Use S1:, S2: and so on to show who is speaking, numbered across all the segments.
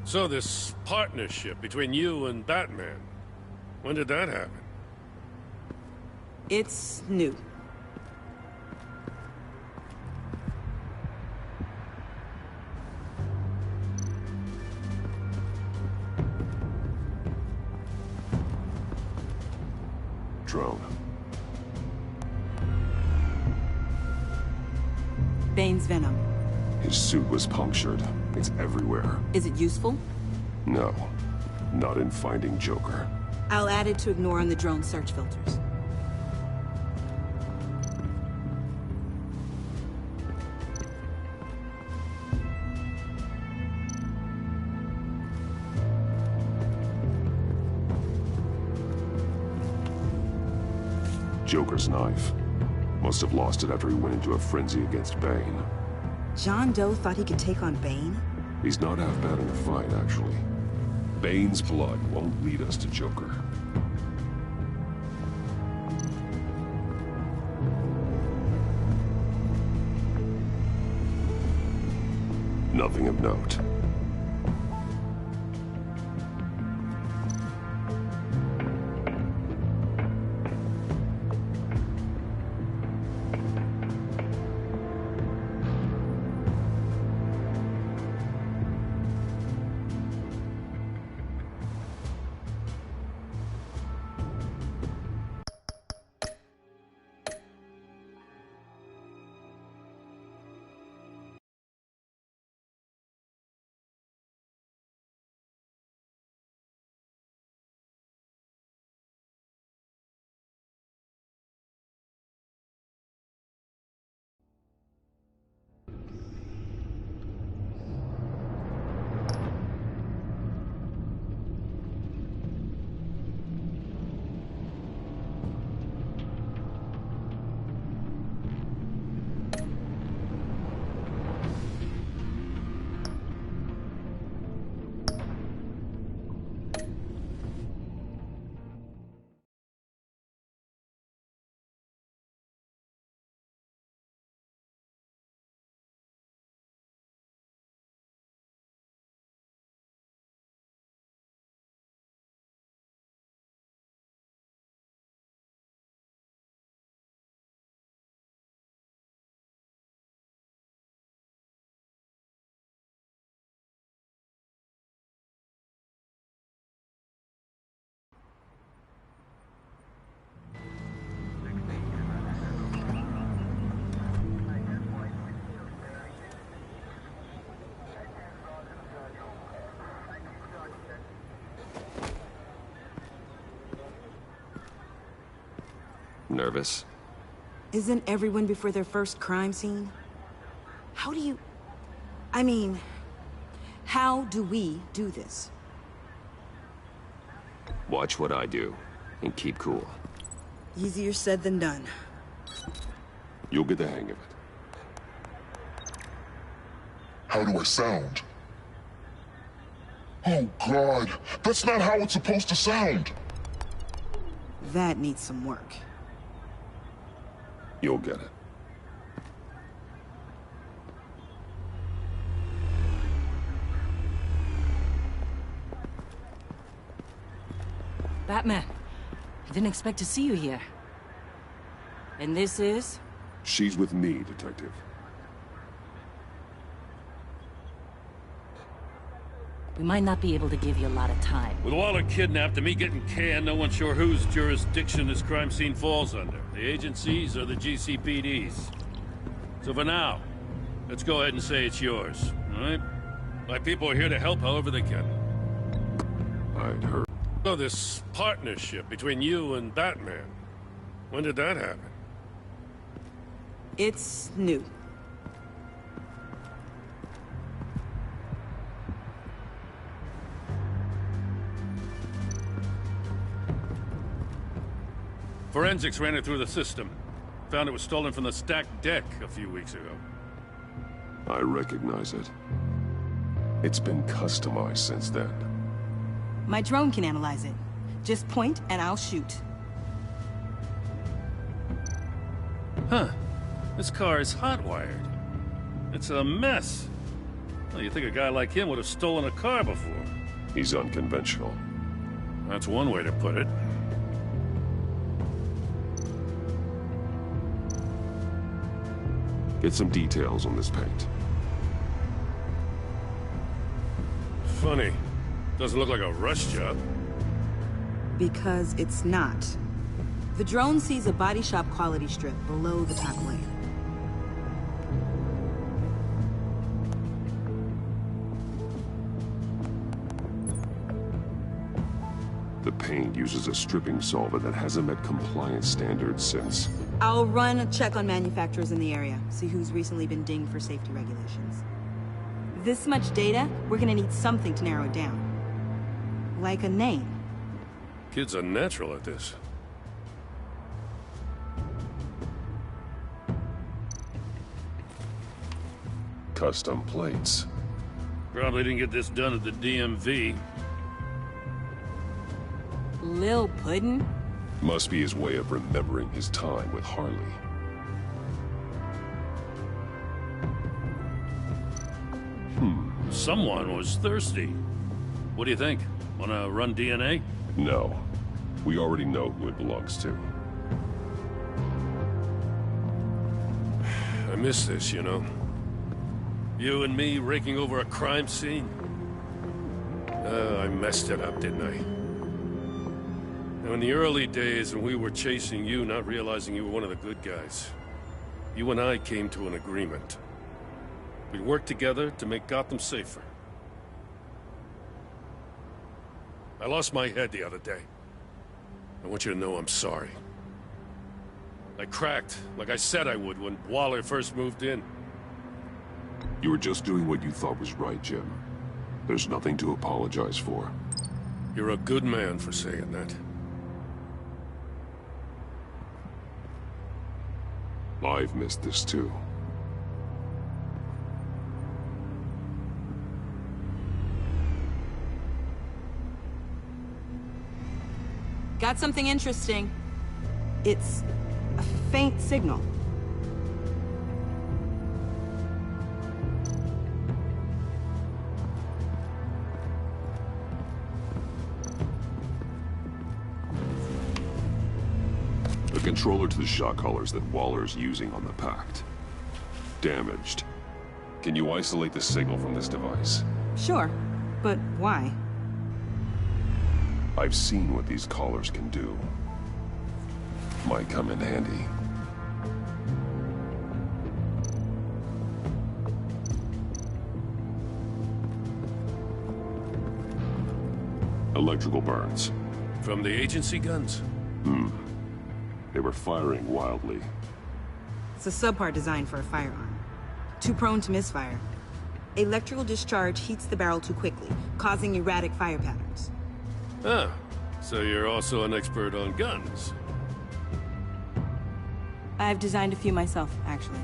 S1: So this partnership between you and Batman, when did that happen?
S2: It's new.
S3: Drone.
S2: Bane's venom.
S3: His suit was punctured. It's everywhere.
S2: Is it useful?
S3: No. Not in finding Joker.
S2: I'll add it to ignore on the drone search filters.
S3: Joker's knife. Must have lost it after he went into a frenzy against Bane.
S2: John Doe thought he could take on Bane?
S3: He's not half bad in a fight, actually. Bane's blood won't lead us to Joker. Nothing of note. Nervous?
S2: Isn't everyone before their first crime scene? How do you... I mean, how do we do this?
S3: Watch what I do, and keep cool.
S2: Easier said than done.
S3: You'll get the hang of it.
S4: How do I sound? Oh God, that's not how it's supposed to sound!
S2: That needs some work.
S3: You'll get it.
S5: Batman, I didn't expect to see you here. And this is?
S3: She's with me, Detective.
S5: We might not be able to give you a lot of time.
S1: With Waller kidnapped and me getting canned, no one's sure whose jurisdiction this crime scene falls under. The agencies or the GCPD's. So for now, let's go ahead and say it's yours, all right? My people are here to help however they can.
S3: I'd heard.
S1: So this partnership between you and Batman, when did that happen?
S2: It's new.
S1: Forensics ran it through the system. Found it was stolen from the stacked deck a few weeks ago.
S3: I recognize it. It's been customized since then.
S2: My drone can analyze it. Just point and I'll shoot.
S1: Huh. This car is hot-wired. It's a mess. Well, you think a guy like him would have stolen a car before?
S3: He's unconventional.
S1: That's one way to put it.
S3: Get some details on this paint.
S1: Funny. Doesn't look like a rush job.
S2: Because it's not. The drone sees a body shop quality strip below the top layer.
S3: The paint uses a stripping solvent that hasn't met compliance standards since...
S2: I'll run a check on manufacturers in the area, see who's recently been dinged for safety regulations. This much data, we're gonna need something to narrow it down. Like a name.
S1: Kid's a natural at this.
S3: Custom plates.
S1: Probably didn't get this done at the DMV.
S2: Lil Puddin'?
S3: Must be his way of remembering his time with Harley.
S1: Someone was thirsty. What do you think? Wanna run DNA?
S3: No. We already know who it belongs to.
S1: I miss this, you know. You and me raking over a crime scene. I messed it up, didn't I? Now, in the early days when we were chasing you, not realizing you were one of the good guys, you and I came to an agreement. We worked together to make Gotham safer. I lost my head the other day. I want you to know I'm sorry. I cracked, like I said I would when Waller first moved in.
S3: You were just doing what you thought was right, Jim. There's nothing to apologize for.
S1: You're a good man for saying that.
S3: I've missed this too.
S2: Got something interesting. It's a faint signal.
S3: The controller to the shot collars that Waller's using on the Pact. Damaged. Can you isolate the signal from this device?
S2: Sure, but why?
S3: I've seen what these collars can do. Might come in handy. Electrical burns.
S1: From the agency guns?
S3: They were firing wildly.
S2: It's a subpart designed for a firearm. Too prone to misfire. Electrical discharge heats the barrel too quickly, causing erratic fire patterns.
S1: Ah, so you're also an expert on guns.
S2: I've designed a few myself, actually.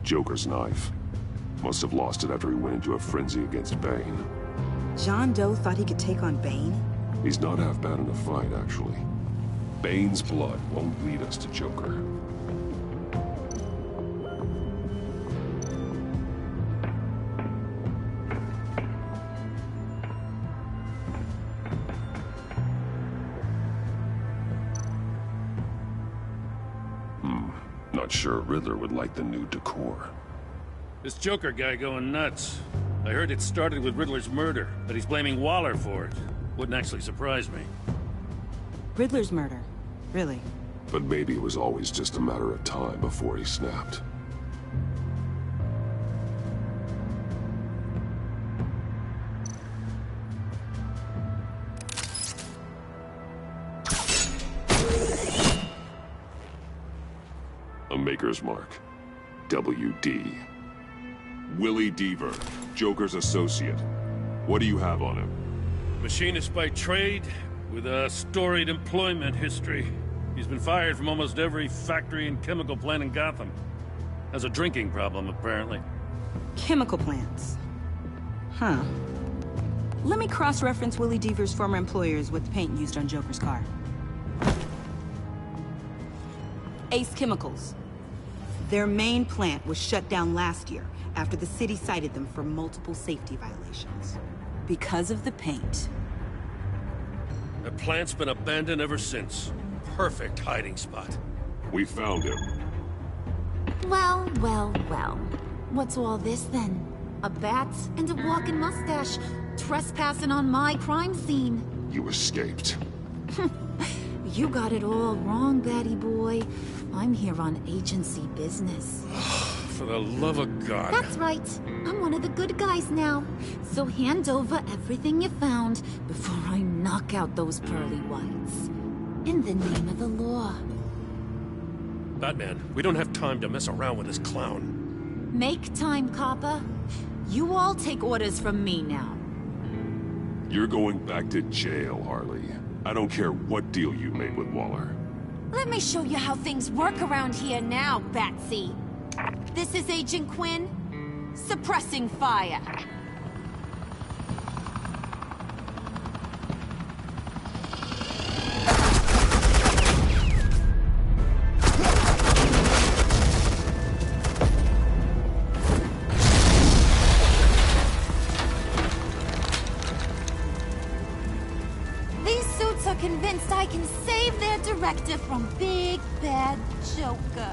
S3: Joker's knife. Must have lost it after he went into a frenzy against Bane.
S2: John Doe thought he could take on Bane?
S3: He's not half bad in a fight, actually. Bane's blood won't lead us to Joker. Not sure Riddler would like the new decor.
S1: This Joker guy going nuts. I heard it started with Riddler's murder, but he's blaming Waller for it. Wouldn't actually surprise me.
S2: Riddler's murder? Really?
S3: But maybe it was always just a matter of time before he snapped. A maker's mark. WD. Willie Deaver, Joker's associate. What do you have on him?
S1: Machinist by trade, with a storied employment history. He's been fired from almost every factory and chemical plant in Gotham. Has a drinking problem, apparently.
S2: Chemical plants. Huh. Let me cross-reference Willie Deaver's former employers with the paint used on Joker's car. Ace Chemicals. Their main plant was shut down last year after the city cited them for multiple safety violations. Because of the paint.
S1: The plant's been abandoned ever since. Perfect hiding spot.
S3: We found him.
S6: Well, well, well. What's all this then? A bat and a walking mustache, trespassing on my crime scene.
S3: You escaped.
S6: You got it all wrong, Batty boy. I'm here on agency business.
S1: For the love of God.
S6: That's right. I'm one of the good guys now. So hand over everything you found before I knock out those pearly whites. In the name of the law.
S1: Batman, we don't have time to mess around with this clown.
S6: Make time, copper. You all take orders from me now.
S3: You're going back to jail, Harley. I don't care what deal you made with Waller.
S6: Let me show you how things work around here now, Batsy. This is Agent Quinn, suppressing fire. These suits are convinced I can save their director from Big Bad Joker.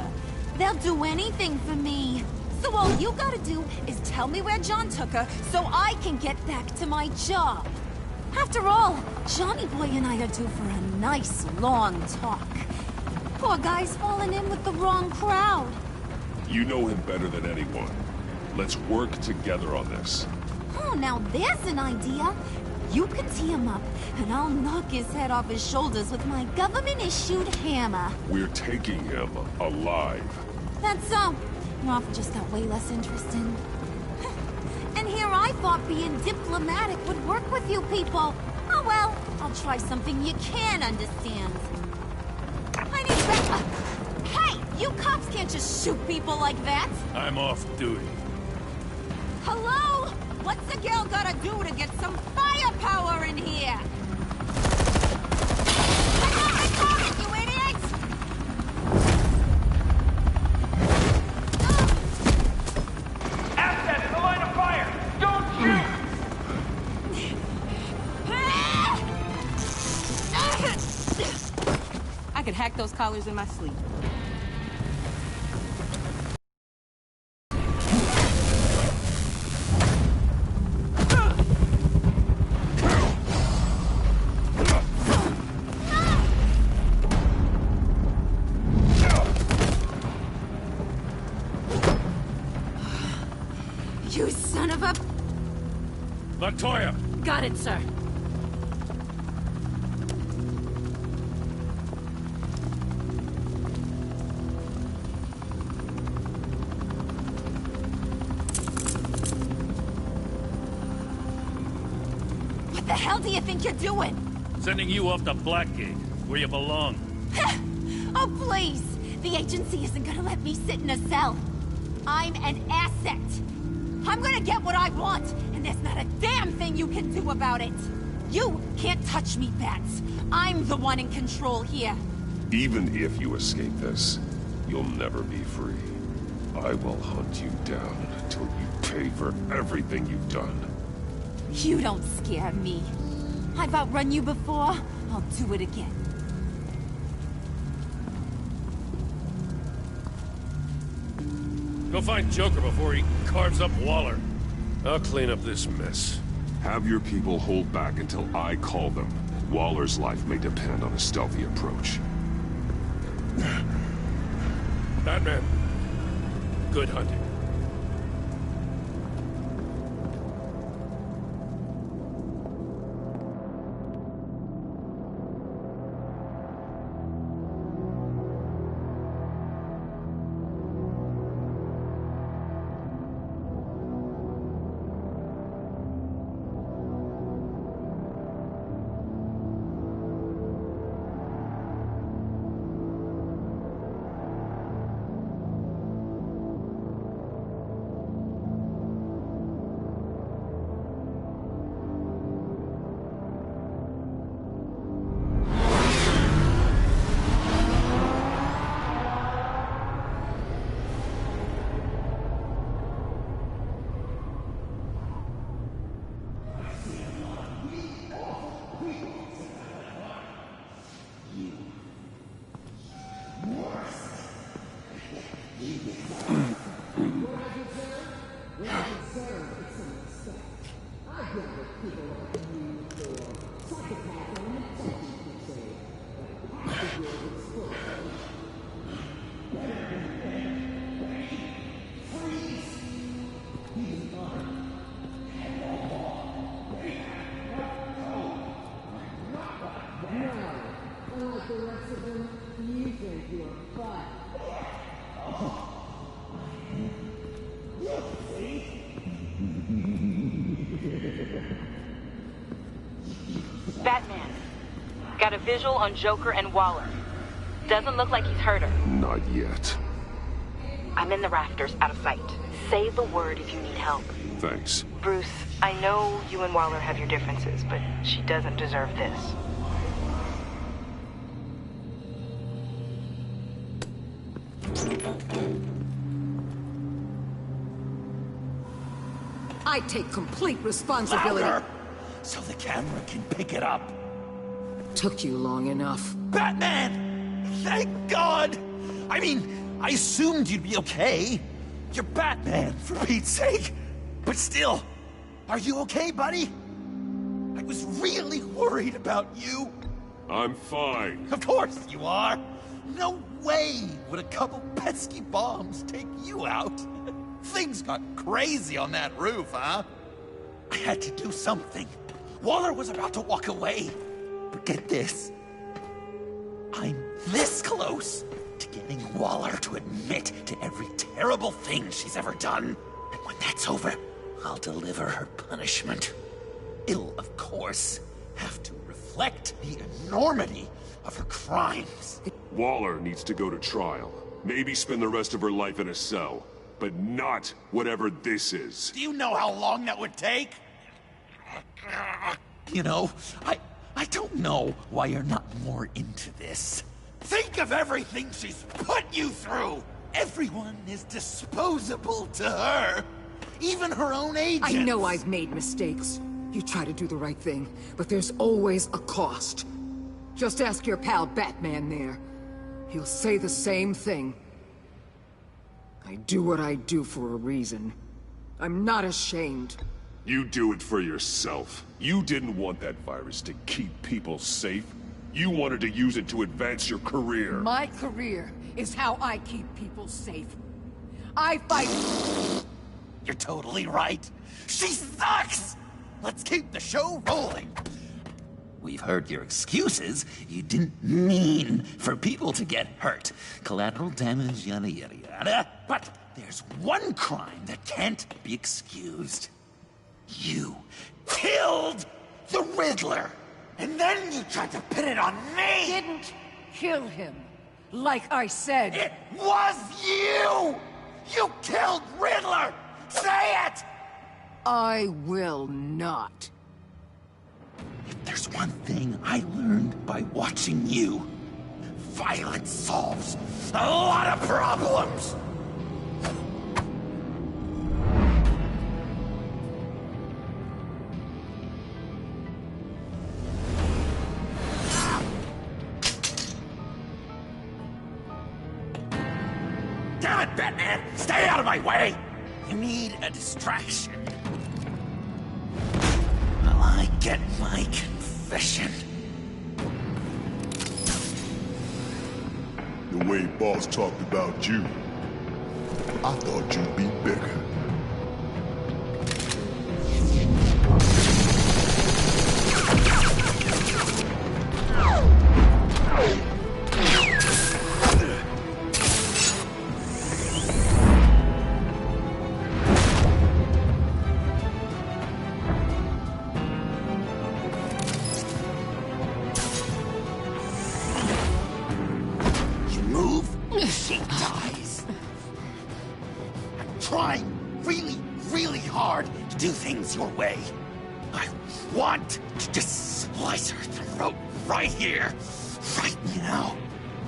S6: They'll do anything for me. So all you gotta do is tell me where John took her so I can get back to my job. After all, Johnny Boy and I are due for a nice long talk. Poor guy's fallen in with the wrong crowd.
S3: You know him better than anyone. Let's work together on this.
S6: Oh, now there's an idea. You can tee him up, and I'll knock his head off his shoulders with my government-issued hammer.
S3: We're taking him alive.
S6: That's so. Your offer just got way less interesting. And here I thought being diplomatic would work with you people. Oh well, I'll try something you can understand. I need Hey! You cops can't just shoot people like that!
S1: I'm off duty.
S6: Hello? What's a girl gotta do to get some firepower in here? I got it, you idiots!
S7: Assets in the line of fire! Don't shoot!
S2: I could hack those collars in my sleep.
S6: You son of a...
S1: Latoya!
S6: Got it, sir. What the hell do you think you're doing?
S1: Sending you off to Blackgate, where you belong.
S6: Oh, please! The agency isn't gonna let me sit in a cell. I'm an asset. I'm gonna get what I want, and there's not a damn thing you can do about it. You can't touch me, Bats. I'm the one in control here.
S3: Even if you escape this, you'll never be free. I will hunt you down until you pay for everything you've done.
S6: You don't scare me. I've outrun you before. I'll do it again.
S1: Go find Joker before he carves up Waller. I'll clean up this mess.
S3: Have your people hold back until I call them. Waller's life may depend on a stealthy approach.
S1: Batman, good hunting.
S2: Batman. Got a visual on Joker and Waller. Doesn't look like he's hurt her.
S3: Not yet.
S2: I'm in the rafters, out of sight. Say the word if you need help.
S3: Thanks.
S2: Bruce, I know you and Waller have your differences, but she doesn't deserve this.
S5: I take complete responsibility.
S8: Louder, so the camera can pick it up.
S5: Took you long enough.
S8: Batman! Thank God! I mean, I assumed you'd be okay. You're Batman, for Pete's sake. But still, are you okay, buddy? I was really worried about you.
S3: I'm fine.
S8: Of course you are. No way would a couple pesky bombs take you out. Things got crazy on that roof, huh? I had to do something. Waller was about to walk away. But get this. I'm this close to getting Waller to admit to every terrible thing she's ever done. And when that's over, I'll deliver her punishment. It'll, of course, have to reflect the enormity of her crimes.
S3: Waller needs to go to trial. Maybe spend the rest of her life in a cell. But not whatever this is.
S8: Do you know how long that would take? You know, I don't know why you're not more into this. Think of everything she's put you through! Everyone is disposable to her. Even her own agents.
S5: I know I've made mistakes. You try to do the right thing, but there's always a cost. Just ask your pal Batman there. He'll say the same thing. I do what I do for a reason. I'm not ashamed.
S3: You do it for yourself. You didn't want that virus to keep people safe. You wanted to use it to advance your career.
S5: My career is how I keep people safe. I fight...
S8: You're totally right. She sucks! Let's keep the show rolling. We've heard your excuses. You didn't mean for people to get hurt. Collateral damage, yada yada yada. But there's one crime that can't be excused. You killed the Riddler! And then you tried to pin it on me!
S5: Didn't kill him, like I said.
S8: It was you! You killed Riddler! Say it!
S5: I will not.
S8: If there's one thing I learned by watching you, violence solves a lot of problems! Damn it, Batman! Stay out of my way! You need a distraction. While I get my confession.
S4: The way Boss talked about you, I thought you'd be bigger.
S8: She dies. I'm trying really hard to do things your way. I want to just slice her throat right here, right now.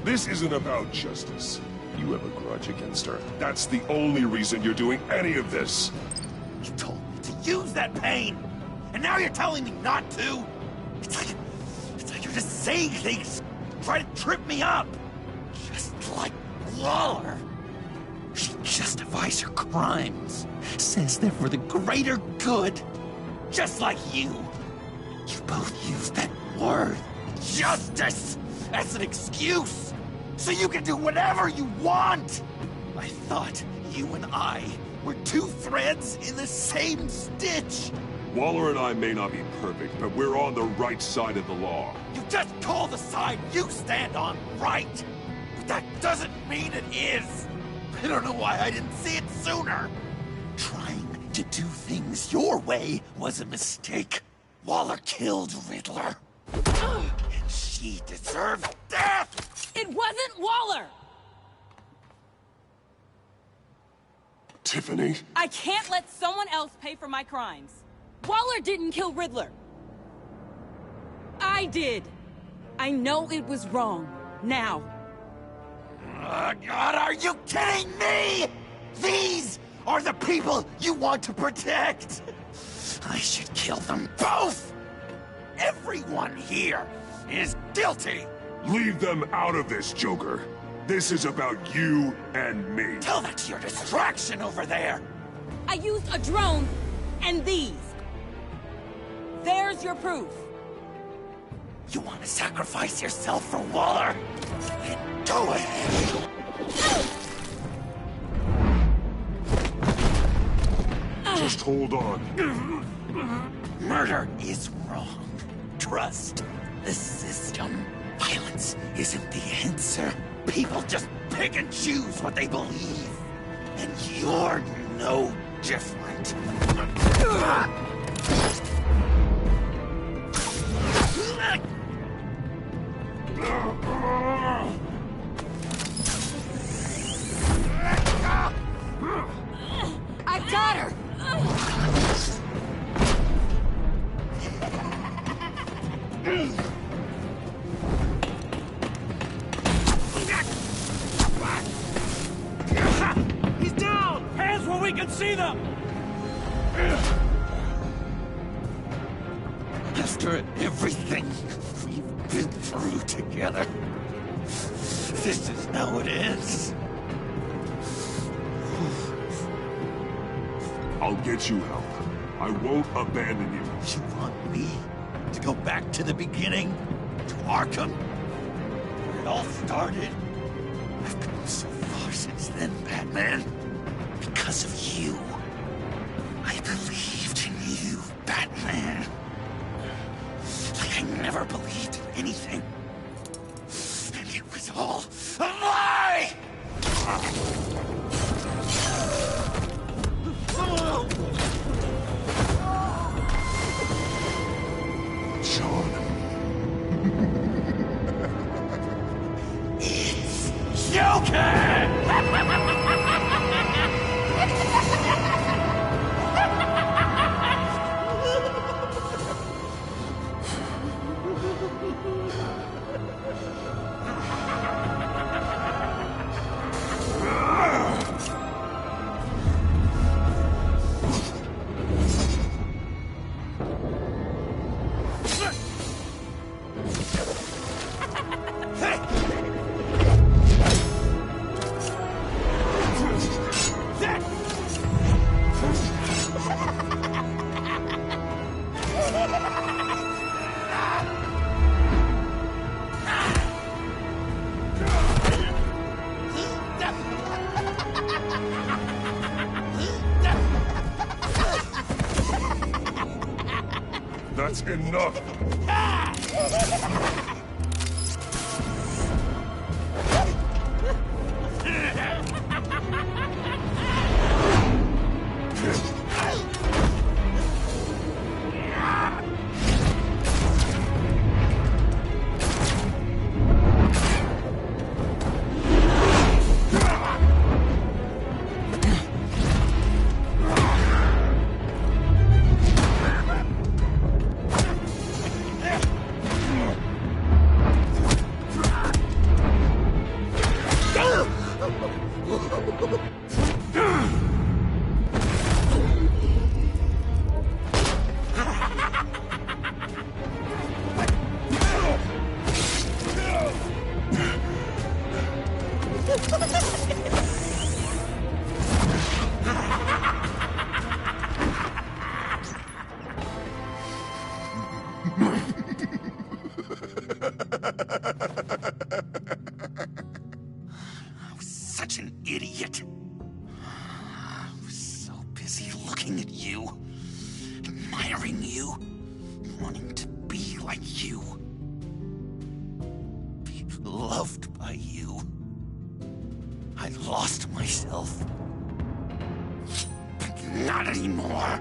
S3: This isn't about justice. You have a grudge against her. That's the only reason you're doing any of this.
S8: You told me to use that pain, and now you're telling me not to? You're just saying things, try to trip me up. Just like Waller. She justifies her crimes, says they're for the greater good. Just like you. You both use that word, justice, as an excuse, so you can do whatever you want. I thought you and I were two threads in the same stitch.
S3: Waller and I may not be perfect, but we're on the right side of the law.
S8: You just call the side you stand on right. But that doesn't mean it is. I don't know why I didn't see it sooner. Trying to do things your way was a mistake. Waller killed Riddler. And she deserved death!
S2: It wasn't Waller!
S3: Tiffany?
S2: I can't let someone else pay for my crimes. Waller didn't kill Riddler. I did. I know it was wrong. Now.
S8: God, are you kidding me? These are the people you want to protect. I should kill them both. Everyone here is guilty.
S3: Leave them out of this, Joker. This is about you and me.
S8: Tell that to your distraction over there.
S2: I used a drone and these. There's your proof.
S8: You want to sacrifice yourself for Waller? Then do it.
S3: Just hold on.
S8: Murder is wrong. Trust the system. Violence isn't the answer. People just pick and choose what they believe. And you're no different.
S5: I got her!
S7: He's down! Hands where we can see them!
S8: After everything we've been through together, this is how it ends.
S3: I'll get you help. I won't abandon you.
S8: You want me to go back to the beginning? To Arkham? Where it all started? I've come so far since then, Batman. Because of you. I believed in you, Batman. Like I never believed in anything. And it was all a lie!
S3: Sean.
S8: It's Joker!
S3: That's enough.
S8: I was such an idiot. I was so busy looking at you, admiring you, wanting to be like you. Be loved by you. I lost myself. But not anymore.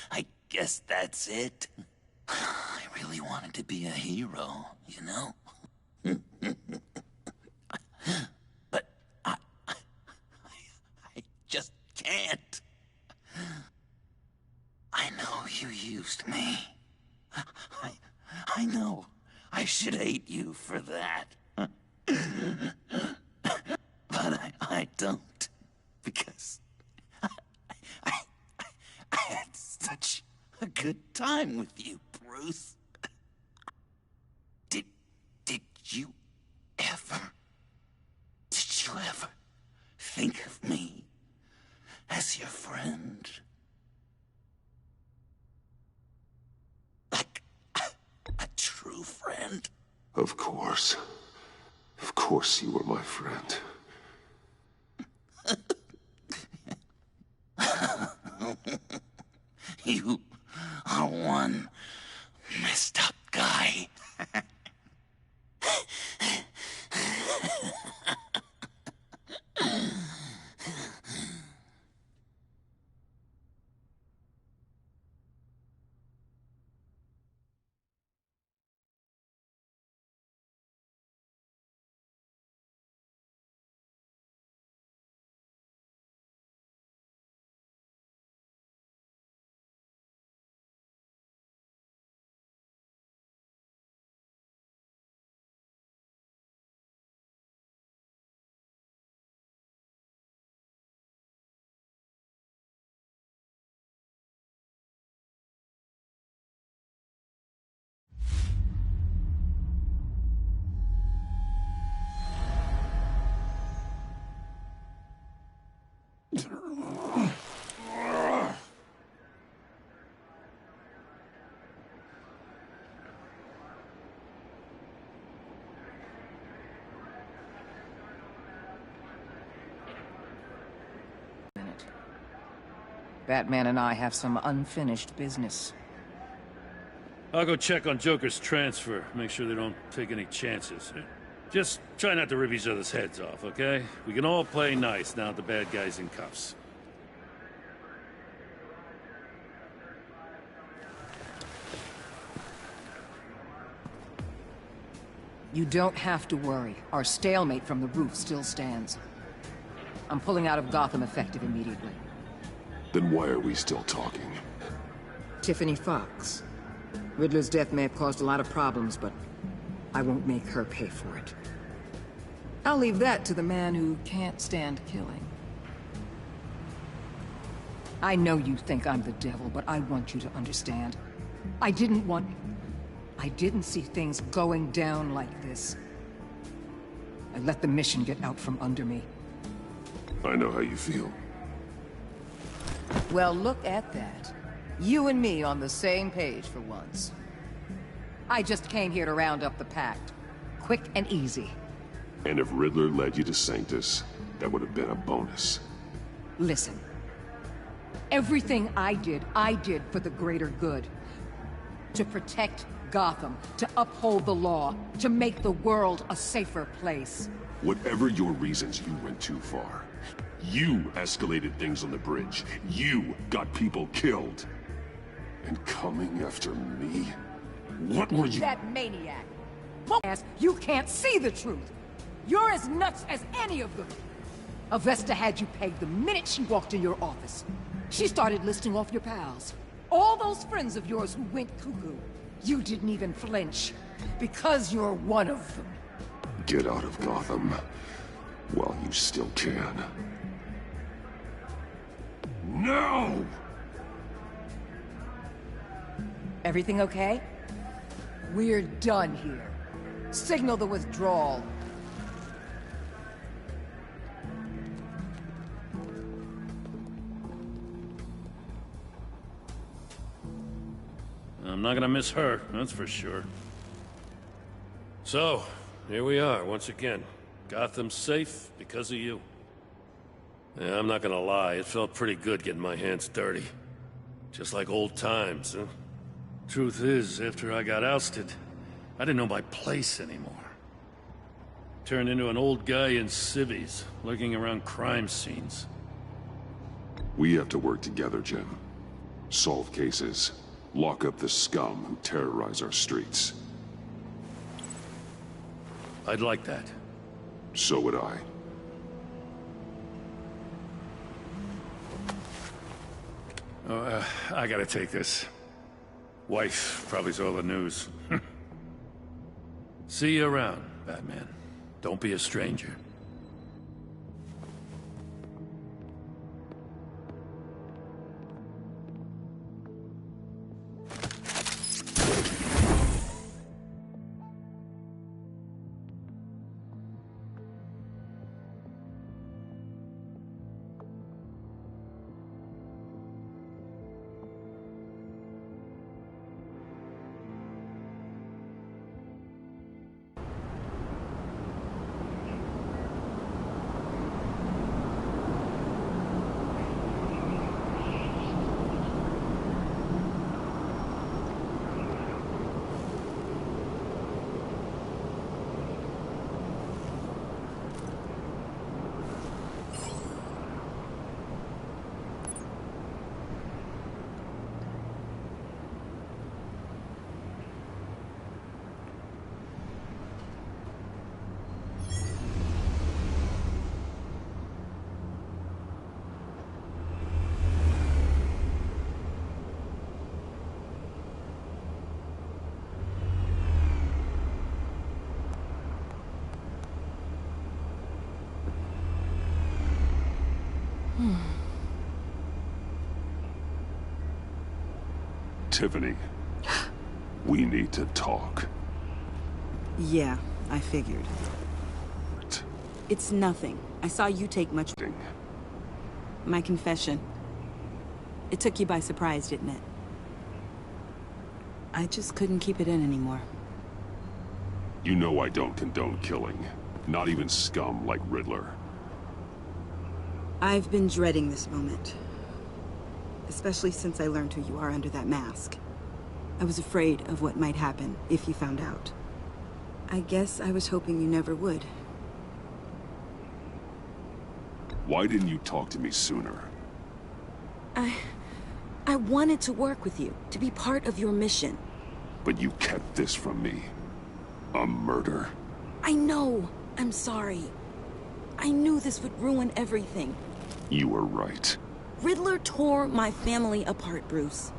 S8: I guess that's it. I really wanted to be a hero, you know? But I just can't. I know you used me. I know I should hate you for that. But I don't, because I had such a good time with you, Bruce. Did you ever think of me as your friend? Like a true friend?
S3: Of course. Of course you were my friend.
S8: You are one messed up guy.
S5: Batman and I have some unfinished business.
S1: I'll go check on Joker's transfer, make sure they don't take any chances. Just try not to rip each other's heads off, okay? We can all play nice now that the bad guy's in cuffs.
S5: You don't have to worry. Our stalemate from the roof still stands. I'm pulling out of Gotham effective immediately.
S3: Then why are we still talking?
S5: Tiffany Fox. Riddler's death may have caused a lot of problems, but I won't make her pay for it. I'll leave that to the man who can't stand killing. I know you think I'm the devil, but I want you to understand. I didn't see things going down like this. I let the mission get out from under me.
S3: I know how you feel.
S5: Well, look at that. You and me on the same page for once. I just came here to round up the pact. Quick and easy.
S3: And if Riddler led you to Sanctus, that would have been a bonus.
S5: Listen. Everything I did for the greater good. To protect Gotham, to uphold the law, to make the world a safer place.
S3: Whatever your reasons, you went too far. You escalated things on the bridge. You got people killed. And coming after me? What were you—
S5: That maniac. Ass, you can't see the truth. You're as nuts as any of them. Avesta had you pegged the minute she walked in your office. She started listing off your pals. All those friends of yours who went cuckoo. You didn't even flinch. Because you're one of them.
S3: Get out of Gotham while you still can. No!
S5: Everything okay? We're done here. Signal the withdrawal.
S1: I'm not gonna miss her, that's for sure. So, here we are, once again. Gotham's safe because of you. Yeah, I'm not gonna lie, it felt pretty good getting my hands dirty. Just like old times, huh? Truth is, after I got ousted, I didn't know my place anymore. Turned into an old guy in civvies, lurking around crime scenes.
S3: We have to work together, Jim. Solve cases. Lock up the scum who terrorize our streets.
S1: I'd like that.
S3: So would I.
S1: I gotta take this. Wife probably saw the news. See you around, Batman. Don't be a stranger.
S3: Tiffany, we need to talk.
S2: Yeah, I figured. It's nothing. I saw you take much— My confession. It took you by surprise, didn't it? I just couldn't keep it in anymore.
S3: You know I don't condone killing. Not even scum like Riddler.
S2: I've been dreading this moment. Especially since I learned who you are under that mask. I was afraid of what might happen if you found out. I guess I was hoping you never would.
S3: Why didn't you talk to me sooner?
S2: I wanted to work with you, to be part of your mission.
S3: But you kept this from me. A murder?
S2: I know. I'm sorry. I knew this would ruin everything.
S3: You were right.
S2: Riddler tore my family apart, Bruce.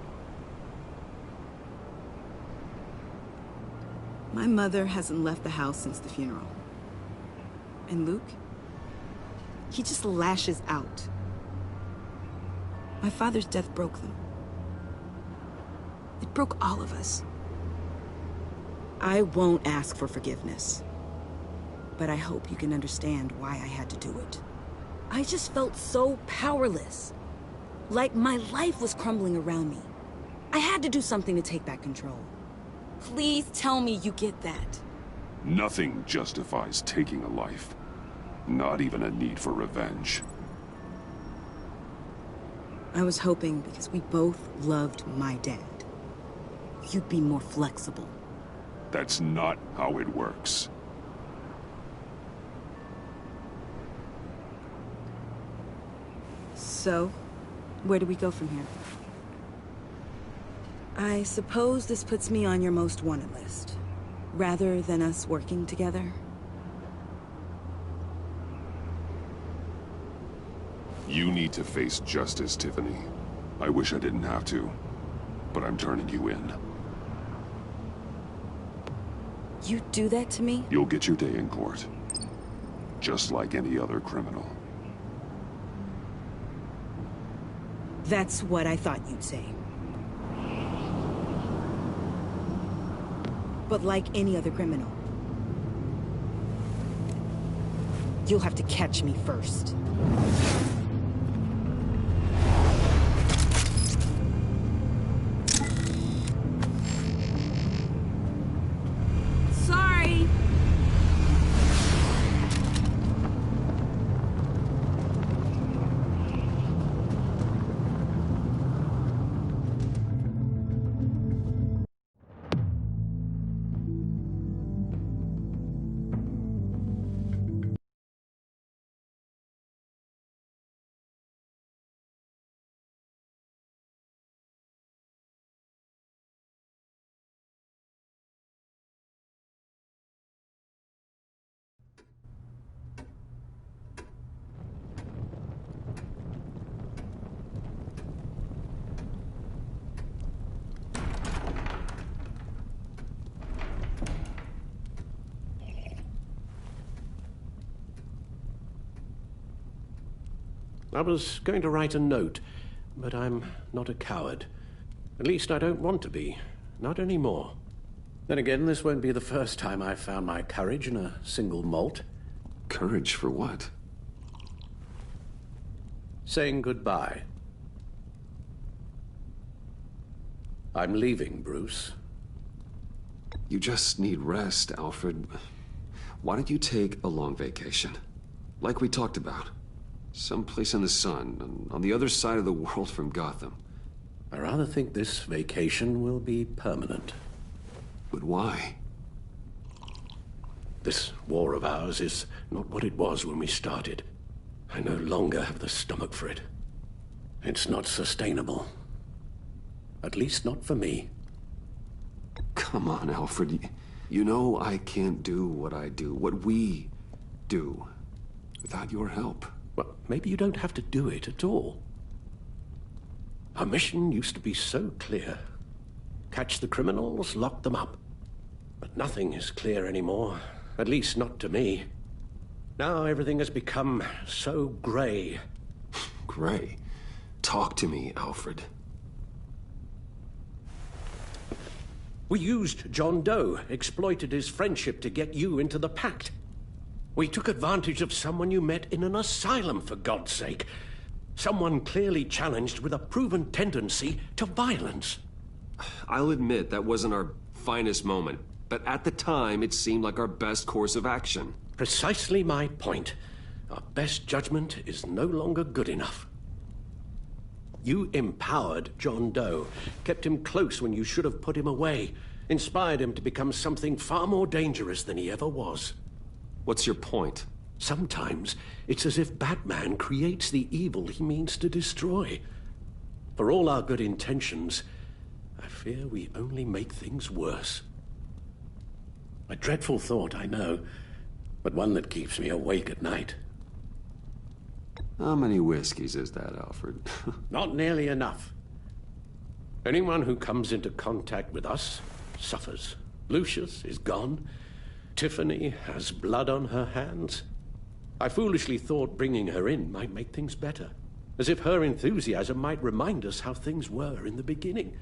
S2: My mother hasn't left the house since the funeral. And Luke? He just lashes out. My father's death broke them. It broke all of us. I won't ask for forgiveness. But I hope you can understand why I had to do it. I just felt so powerless. Like my life was crumbling around me. I had to do something to take back control. Please tell me you get that.
S3: Nothing justifies taking a life. Not even a need for revenge.
S2: I was hoping because we both loved my dad, you'd be more flexible.
S3: That's not how it works.
S2: So, where do we go from here? I suppose this puts me on your most wanted list, rather than us working together.
S3: You need to face justice, Tiffany. I wish I didn't have to, but I'm turning you in.
S2: You do that to me?
S3: You'll get your day in court. Just like any other criminal.
S2: That's what I thought you'd say. But like any other criminal, you'll have to catch me first. Sorry.
S9: I was going to write a note, but I'm not a coward. At least I don't want to be. Not anymore. Then again, this won't be the first time I've found my courage in a single malt.
S3: Courage for what?
S9: Saying goodbye. I'm leaving, Bruce.
S10: You just need rest, Alfred. Why don't you take a long vacation? Like we talked about. Someplace in the sun, on the other side of the world from Gotham.
S9: I rather think this vacation will be permanent.
S10: But why?
S9: This war of ours is not what it was when we started. I no longer have the stomach for it. It's not sustainable. At least not for me.
S10: Come on, Alfred. You know I can't do what I do, what we do, without your help.
S9: Well, maybe you don't have to do it at all. Our mission used to be so clear. Catch the criminals, lock them up. But nothing is clear anymore, at least not to me. Now everything has become so gray.
S10: Gray? Talk to me, Alfred.
S9: We used John Doe, exploited his friendship to get you into the pact. We took advantage of someone you met in an asylum, for God's sake. Someone clearly challenged with a proven tendency to violence.
S10: I'll admit that wasn't our finest moment, but at the time it seemed like our best course of action.
S9: Precisely my point. Our best judgment is no longer good enough. You empowered John Doe, kept him close when you should have put him away, inspired him to become something far more dangerous than he ever was.
S10: What's your point?
S9: Sometimes it's as if Batman creates the evil he means to destroy. For all our good intentions, I fear we only make things worse. A dreadful thought, I know, but one that keeps me awake at night.
S10: How many whiskeys is that, Alfred?
S9: Not nearly enough. Anyone who comes into contact with us suffers. Lucius is gone. Tiffany has blood on her hands. I foolishly thought bringing her in might make things better, as if her enthusiasm might remind us how things were in the beginning.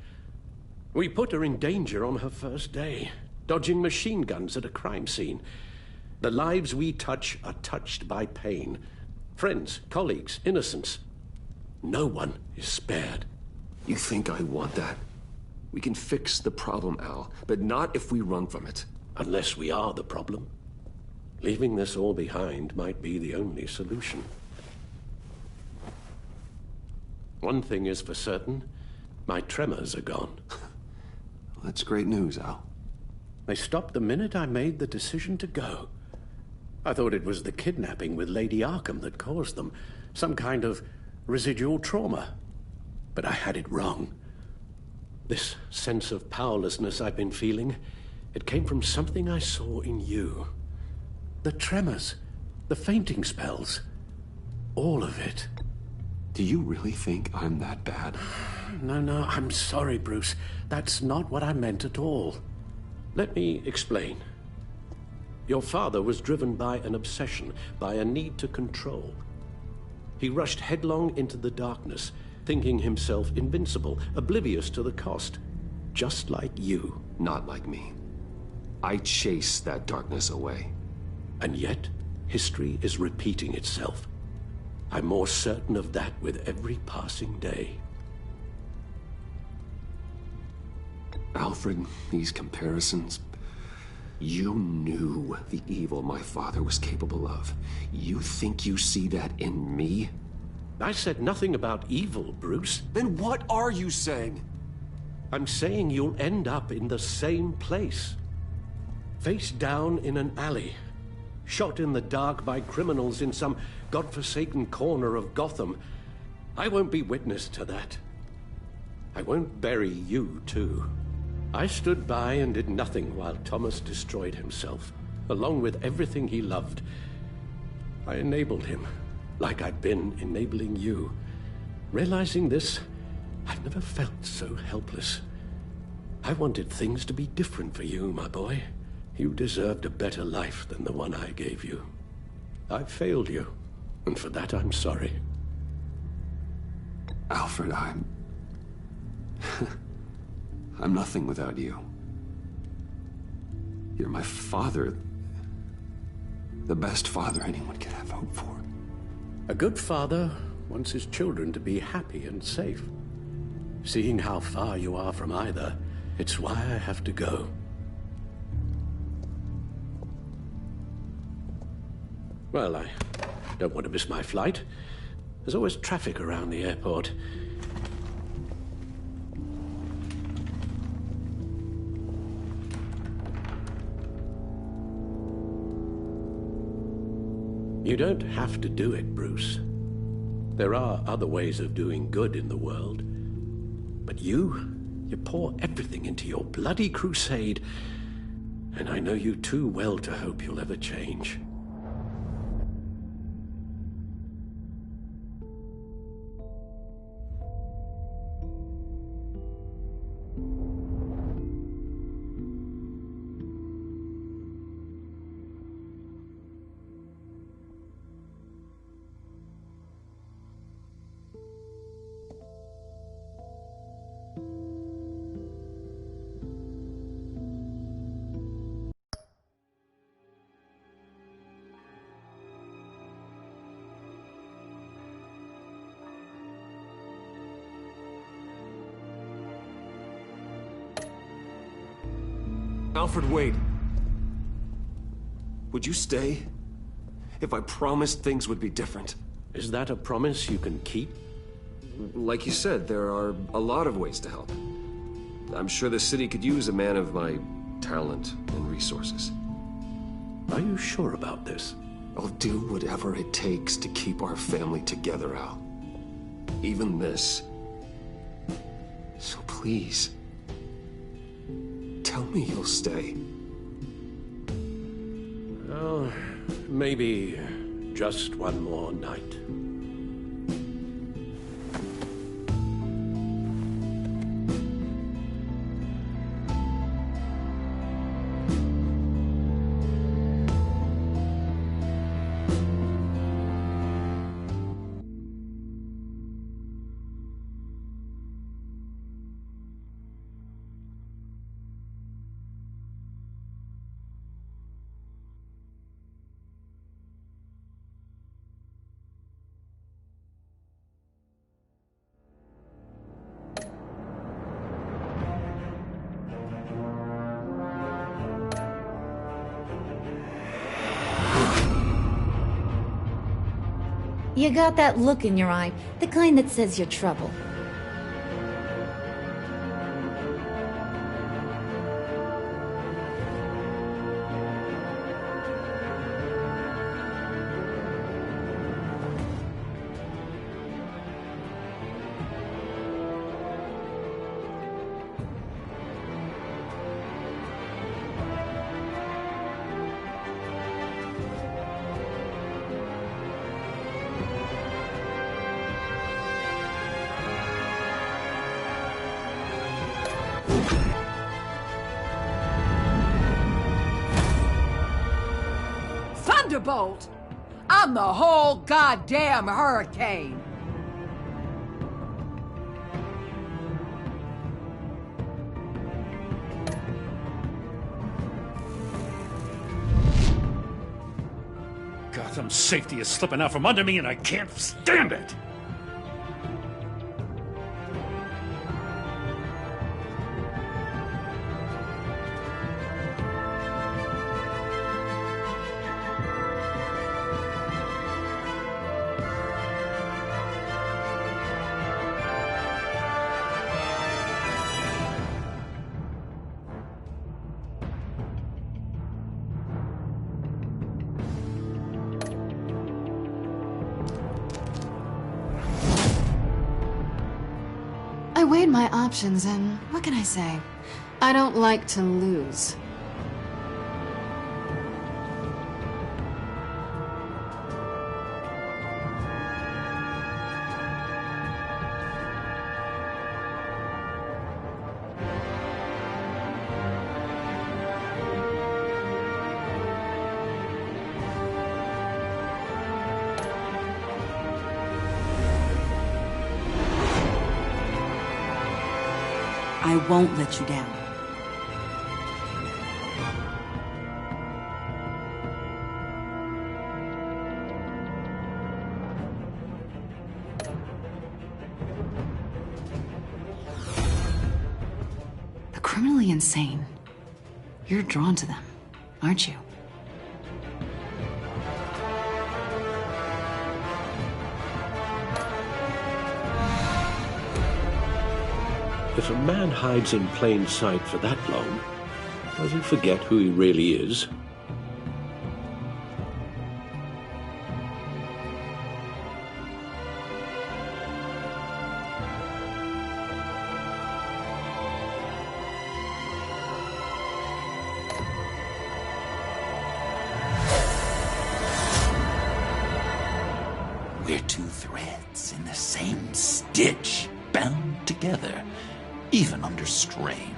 S9: We put her in danger on her first day, dodging machine guns at a crime scene. The lives we touch are touched by pain. Friends, colleagues, innocents. No one is spared.
S10: You think I want that? We can fix the problem, Al, but not if we run from it.
S9: Unless we are the problem. Leaving this all behind might be the only solution. One thing is for certain, my tremors are gone.
S10: That's great news, Al.
S9: They stopped the minute I made the decision to go. I thought it was the kidnapping with Lady Arkham that caused them, some kind of residual trauma. But I had it wrong. This sense of powerlessness I've been feeling, it came from something I saw in you. The tremors, the fainting spells, all of it.
S10: Do you really think I'm that bad?
S9: No, I'm sorry, Bruce. That's not what I meant at all. Let me explain. Your father was driven by an obsession, by a need to control. He rushed headlong into the darkness, thinking himself invincible, oblivious to the cost. Just like you.
S10: Not like me. I chase that darkness away.
S9: And yet, history is repeating itself. I'm more certain of that with every passing day.
S10: Alfred, these comparisons... You knew the evil my father was capable of. You think you see that in me?
S9: I said nothing about evil, Bruce.
S10: Then what are you saying?
S9: I'm saying you'll end up in the same place. Face down in an alley. Shot in the dark by criminals in some godforsaken corner of Gotham. I won't be witness to that. I won't bury you, too. I stood by and did nothing while Thomas destroyed himself, along with everything he loved. I enabled him, like I'd been enabling you. Realizing this, I've never felt so helpless. I wanted things to be different for you, my boy. You deserved a better life than the one I gave you. I failed you, and for that I'm sorry.
S10: Alfred, I'm nothing without you. You're my father. The best father anyone could have hoped for.
S9: A good father wants his children to be happy and safe. Seeing how far you are from either, it's why I have to go. Well, I don't want to miss my flight. There's always traffic around the airport. You don't have to do it, Bruce. There are other ways of doing good in the world. But you pour everything into your bloody crusade, and I know you too well to hope you'll ever change.
S10: Alfred, wait. Would you stay? If I promised things would be different.
S9: Is that a promise you can keep?
S10: Like you said, there are a lot of ways to help. I'm sure the city could use a man of my talent and resources.
S9: Are you sure about this?
S10: I'll do whatever it takes to keep our family together, Al. Even this. So please, tell me you'll stay.
S9: Oh, maybe just one more night.
S11: You got that look in your eye, the kind that says you're trouble.
S5: Thunderbolt! I'm the whole goddamn hurricane!
S1: Gotham's safety is slipping out from under me and I can't stand it!
S12: I weighed my options and what can I say? I don't like to lose.
S2: I won't let you down.
S12: The criminally insane. You're drawn to them, aren't you?
S9: If a man hides in plain sight for that long, does he forget who he really is?
S8: We're two threads in the same stitch, bound together, even under strain.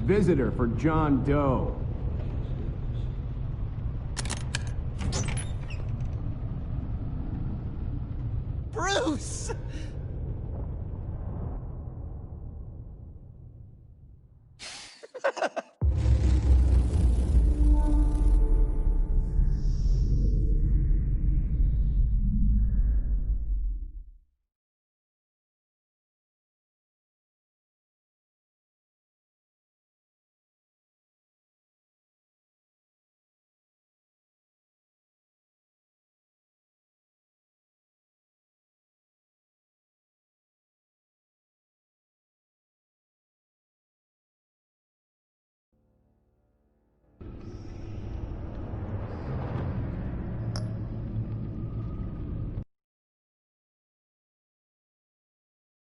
S13: Visitor for John Doe.
S8: Bruce!